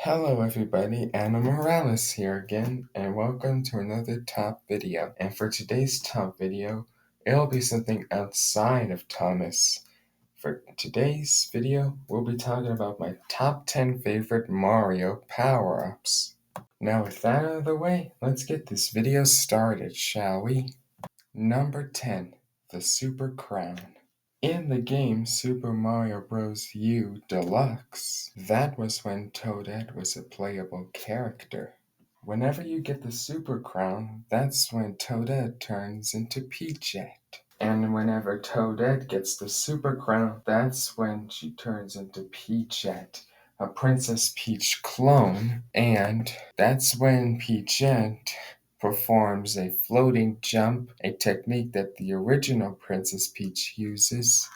Hello everybody, Anna Morales here again, and welcome to another top video. And for today's top video, it'll be something outside of Thomas. For today's video, we'll be talking about my top 10 favorite Mario power-ups. Now with that out of the way, let's get this video started, shall we? Number 10, the Super Crown. In the game Super Mario Bros. U Deluxe, that was when Toadette was a playable character. Whenever you get the Super Crown, that's when Toadette turns into Peachette. And whenever Toadette gets the Super Crown, that's when she turns into Peachette, a Princess Peach clone, and that's when Peachette performs a floating jump, a technique that the original Princess Peach uses.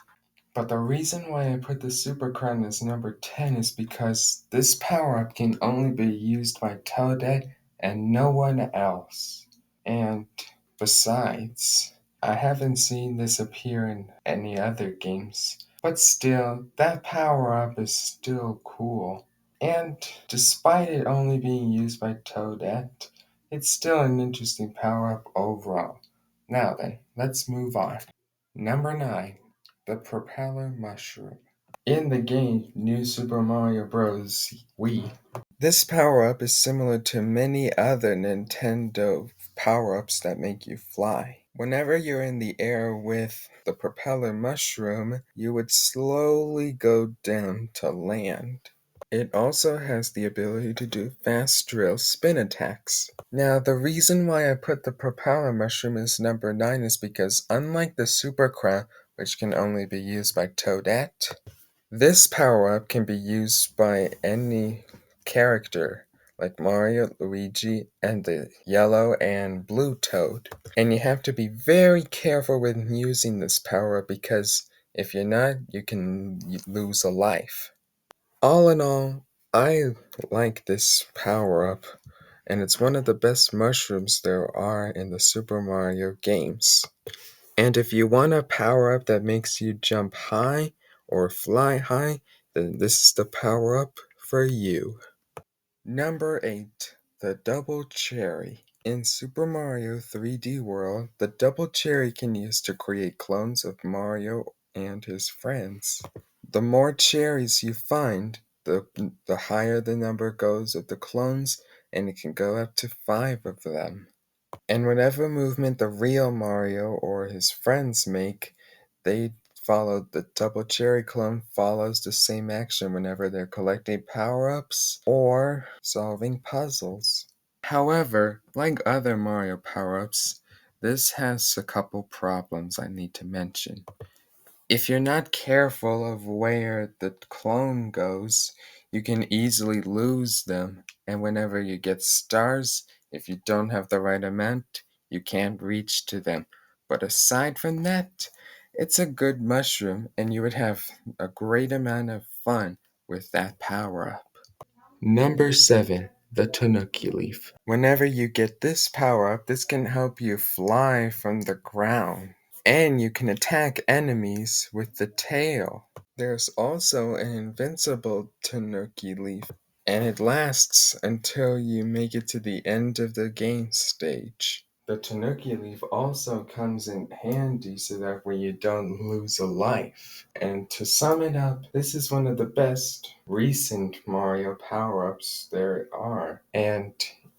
But the reason why I put the Super Crown as number 10 is because this power-up can only be used by Toadette and no one else. And besides, I haven't seen this appear in any other games. But still, that power-up is still cool. And despite it only being used by Toadette, it's still an interesting power-up overall. Now then, let's move on. Number 9. The Propeller Mushroom. In the game New Super Mario Bros. Wii, this power-up is similar to many other Nintendo power-ups that make you fly. Whenever you're in the air with the Propeller Mushroom, you would slowly go down to land. It also has the ability to do fast drill spin attacks. Now, the reason why I put the Propeller Mushroom as number 9 is because unlike the Super Crown, which can only be used by Toadette, this power-up can be used by any character, like Mario, Luigi, and the yellow and blue Toad. And you have to be very careful when using this power-up because if you're not, you can lose a life. All in all, I like this power-up, and it's one of the best mushrooms there are in the Super Mario games. And if you want a power-up that makes you jump high or fly high, then this is the power-up for you. Number 8. The Double Cherry. In Super Mario 3D World, the Double Cherry can be used to create clones of Mario and his friends. The more cherries you find, the higher the number goes of the clones, and it can go up to 5 of them. And whatever movement the real Mario or his friends make, the Double Cherry clone follows the same action whenever they're collecting power-ups or solving puzzles. However, like other Mario power-ups, this has a couple problems I need to mention. If you're not careful of where the clone goes, you can easily lose them, and whenever you get stars, if you don't have the right amount, you can't reach to them. But aside from that, it's a good mushroom, and you would have a great amount of fun with that power-up. Number 7. The Tanuki Leaf. Whenever you get this power-up, this can help you fly from the ground. And you can attack enemies with the tail. There's also an invincible Tanuki Leaf, and it lasts until you make it to the end of the game stage. The Tanuki Leaf also comes in handy so that way you don't lose a life. And to sum it up, this is one of the best recent Mario power-ups there are. And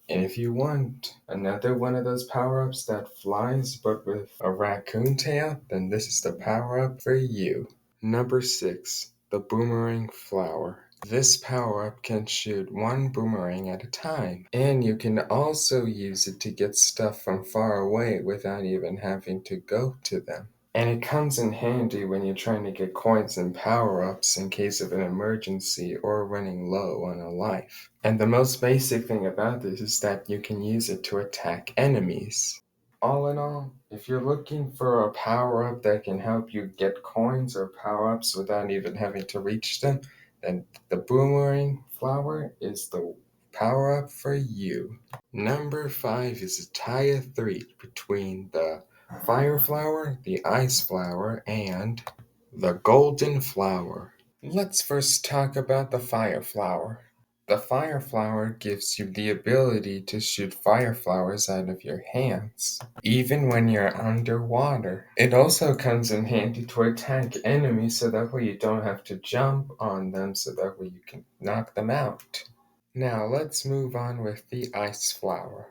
if you want another one of those power-ups that flies but with a raccoon tail, then this is the power-up for you. Number 6. The Boomerang Flower. This power-up can shoot one boomerang at a time, and you can also use it to get stuff from far away without even having to go to them. And it comes in handy when you're trying to get coins and power-ups in case of an emergency or running low on a life. And the most basic thing about this is that you can use it to attack enemies. All in all, if you're looking for a power-up that can help you get coins or power-ups without even having to reach them, then the Boomerang Flower is the power-up for you. Number 5 is a tie of 3 between the Fire Flower, the Ice Flower, and the Golden Flower. Let's first talk about the Fire Flower. The fire flower gives you the ability to shoot fire flowers out of your hands, even when you're underwater. It also comes in handy to attack enemies so that way you don't have to jump on them, so that way you can knock them out. Now let's move on with the ice flower.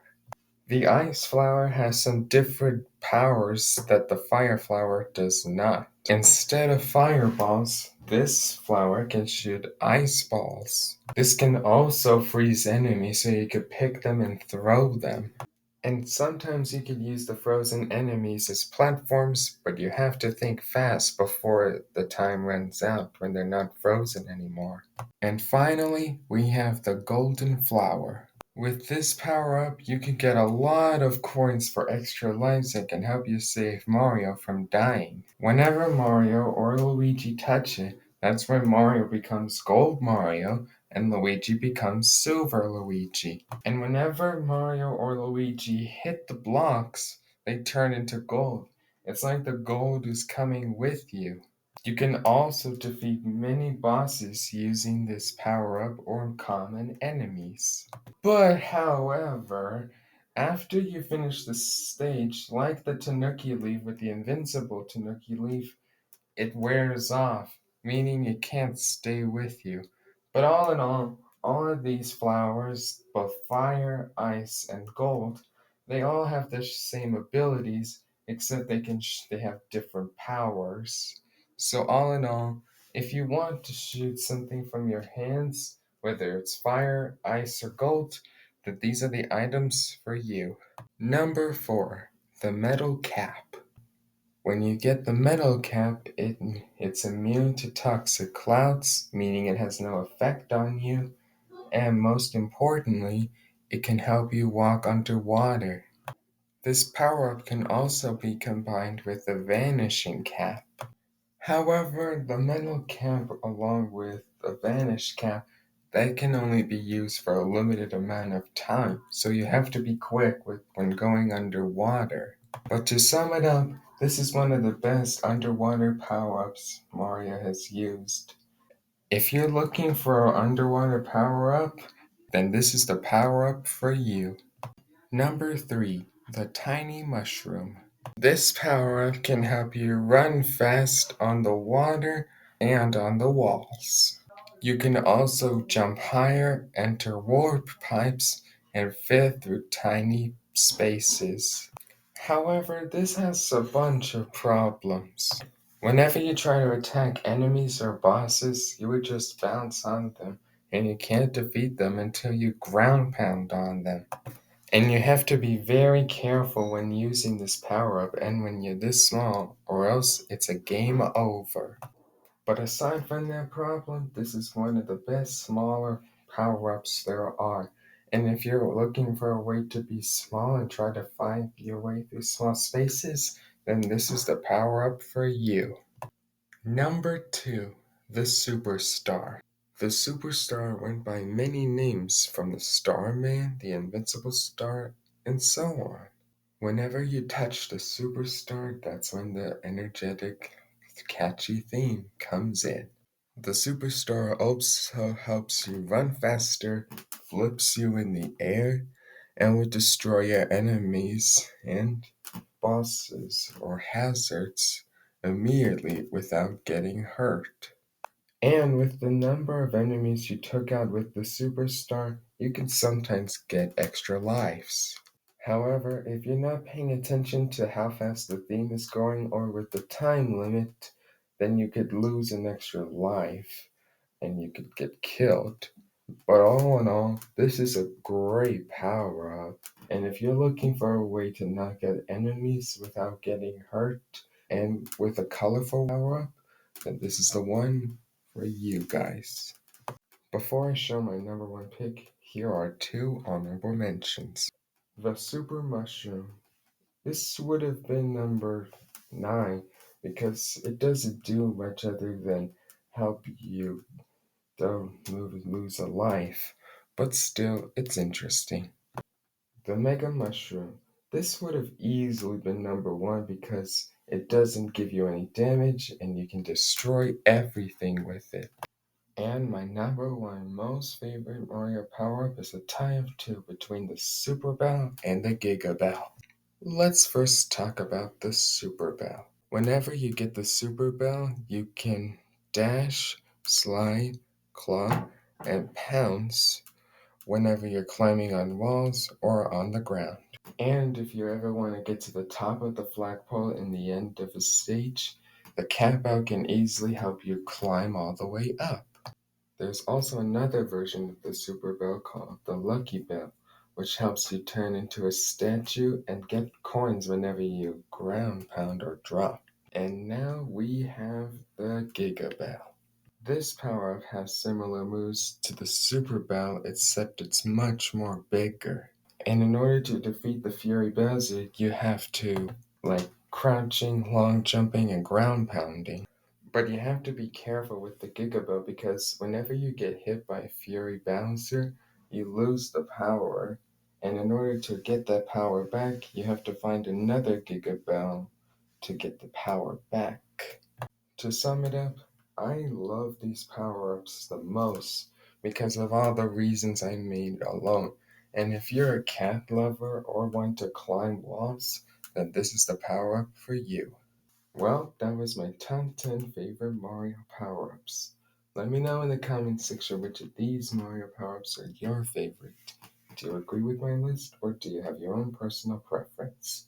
The ice flower has some different powers that the fire flower does not. Instead of fireballs, this flower can shoot ice balls. This can also freeze enemies so you could pick them and throw them. And sometimes you could use the frozen enemies as platforms, but you have to think fast before the time runs out when they're not frozen anymore. And finally, we have the golden flower. With this power-up, you can get a lot of coins for extra lives that can help you save Mario from dying. Whenever Mario or Luigi touch it, that's when Mario becomes Gold Mario and Luigi becomes Silver Luigi. And whenever Mario or Luigi hit the blocks, they turn into gold. It's like the gold is coming with you. You can also defeat many bosses using this power-up or common enemies. But however, after you finish the stage, like the Tanuki Leaf with the invincible Tanuki Leaf, it wears off, meaning it can't stay with you. But all in all of these flowers, both fire, ice, and gold, they all have the same abilities, except they have different powers. So all in all, if you want to shoot something from your hands, whether it's fire, ice, or gold, then these are the items for you. Number 4, the metal cap. When you get the metal cap, it's immune to toxic clouds, meaning it has no effect on you, and most importantly, it can help you walk underwater. This power-up can also be combined with the vanishing cap. However, the metal cap along with the vanish cap, that can only be used for a limited amount of time, so you have to be quick when going underwater. But to sum it up, this is one of the best underwater power-ups Mario has used. If you're looking for an underwater power-up, then this is the power-up for you. Number 3, the tiny mushroom. This power-up can help you run fast on the water and on the walls. You can also jump higher, enter warp pipes, and fit through tiny spaces. However, this has a bunch of problems. Whenever you try to attack enemies or bosses, you would just bounce on them, and you can't defeat them until you ground pound on them. And you have to be very careful when using this power-up and when you're this small, or else it's a game over. But aside from that problem, this is one of the best smaller power-ups there are. And if you're looking for a way to be small and try to find your way through small spaces, then this is the power-up for you. Number 2, the Superstar. The Superstar went by many names, from the Starman, the Invincible Star, and so on. Whenever you touch the Superstar, that's when the energetic, catchy theme comes in. The Superstar also helps you run faster, flips you in the air, and will destroy your enemies and bosses or hazards immediately without getting hurt. And with the number of enemies you took out with the Superstar, you can sometimes get extra lives. However, if you're not paying attention to how fast the theme is going or with the time limit, then you could lose an extra life and you could get killed. But all in all, this is a great power up. And if you're looking for a way to knock out enemies without getting hurt and with a colorful power up, then this is the one for you guys. Before I show my number 1 pick, here are 2 honorable mentions. The Super Mushroom. This would have been number 9 because it doesn't do much other than help you don't lose a life, but still, it's interesting. The Mega Mushroom. This would have easily been number 1 because it doesn't give you any damage and you can destroy everything with it. And my number one most favorite Mario power-up is a tie of two between the Super Bell and the Giga Bell. Let's first talk about the Super Bell. Whenever you get the Super Bell, you can dash, slide, claw, and pounce whenever you're climbing on walls or on the ground. And if you ever want to get to the top of the flagpole in the end of a stage, the cat bell can easily help you climb all the way up. There's also another version of the Super Bell called the Lucky Bell, which helps you turn into a statue and get coins whenever you ground pound or drop. And now we have the Giga Bell. This power-up has similar moves to the Super Bell, except it's much more bigger. And in order to defeat the Fury Bowser, you have to, crouching, long jumping, and ground pounding. But you have to be careful with the Giga Bell because whenever you get hit by a Fury Bowser, you lose the power. And in order to get that power back, you have to find another Giga Bell to get the power back. To sum it up, I love these power-ups the most because of all the reasons I made alone. And if you're a cat lover or want to climb walls, then this is the power-up for you. Well, that was my top 10 favorite Mario power-ups. Let me know in the comment section which of these Mario power-ups are your favorite. Do you agree with my list or do you have your own personal preference?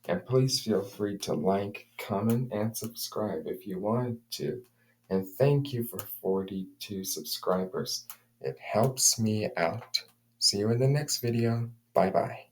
And please feel free to like, comment, and subscribe if you want to. And thank you for 42 subscribers. It helps me out. See you in the next video. Bye bye.